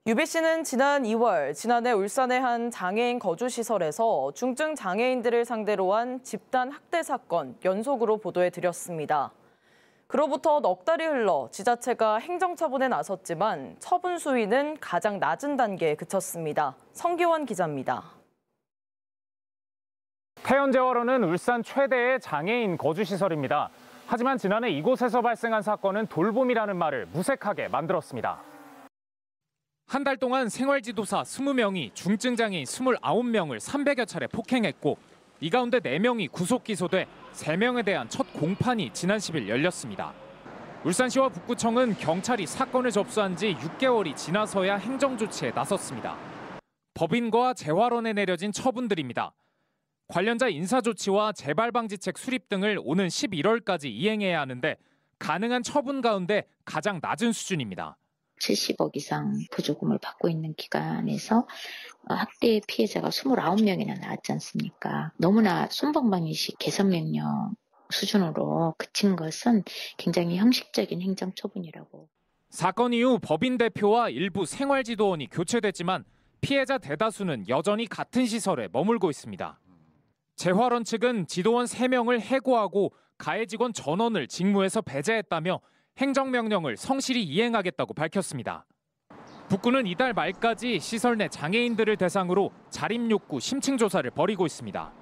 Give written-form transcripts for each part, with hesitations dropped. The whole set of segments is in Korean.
UBC는 지난 2월 지난해 울산의 한 장애인 거주시설에서 중증 장애인들을 상대로 한 집단 학대 사건 연속으로 보도해드렸습니다. 그로부터 넉 달이 흘러 지자체가 행정처분에 나섰지만 처분 수위는 가장 낮은 단계에 그쳤습니다. 성기원 기자입니다. 태연재활원은 울산 최대의 장애인 거주시설입니다. 하지만 지난해 이곳에서 발생한 사건은 돌봄이라는 말을 무색하게 만들었습니다. 한 달 동안 생활지도사 20명이 중증장애인 29명을 300여 차례 폭행했고 이 가운데 4명이 구속 기소돼 3명에 대한 첫 공판이 지난 10일 열렸습니다. 울산시와 북구청은 경찰이 사건을 접수한 지 6개월이 지나서야 행정조치에 나섰습니다. 법인과 재활원에 내려진 처분들입니다. 관련자 인사조치와 재발방지책 수립 등을 오는 11월까지 이행해야 하는데 가능한 처분 가운데 가장 낮은 수준입니다. 70억 이상 보조금을 받고 있는 기관에서 학대 피해자가 29명이나 나왔지 않습니까? 너무나 솜방망이식 개선명령 수준으로 그친 것은 굉장히 형식적인 행정처분이라고. 사건 이후 법인 대표와 일부 생활지도원이 교체됐지만 피해자 대다수는 여전히 같은 시설에 머물고 있습니다. 재활원 측은 지도원 3명을 해고하고 가해 직원 전원을 직무에서 배제했다며 행정명령을 성실히 이행하겠다고 밝혔습니다. 북구는 이달 말까지 시설 내 장애인들을 대상으로 자립욕구 심층 조사를 벌이고 있습니다.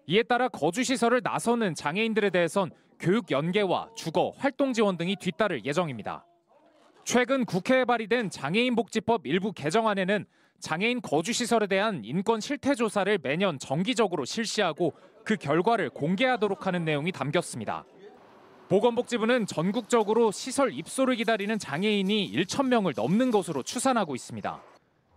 이에 따라 거주시설을 나서는 장애인들에 대해선 교육 연계와 주거, 활동 지원 등이 뒤따를 예정입니다. 최근 국회에 발의된 장애인복지법 일부 개정안에는 장애인 거주시설에 대한 인권 실태 조사를 매년 정기적으로 실시하고 그 결과를 공개하도록 하는 내용이 담겼습니다. 보건복지부는 전국적으로 시설 입소를 기다리는 장애인이 1,000명을 넘는 것으로 추산하고 있습니다.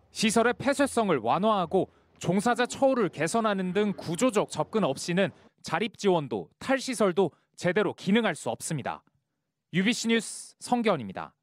시설의 폐쇄성을 완화하고 종사자 처우를 개선하는 등 구조적 접근 없이는 자립 지원도 탈시설도 제대로 기능할 수 없습니다. UBC 뉴스 성기원입니다.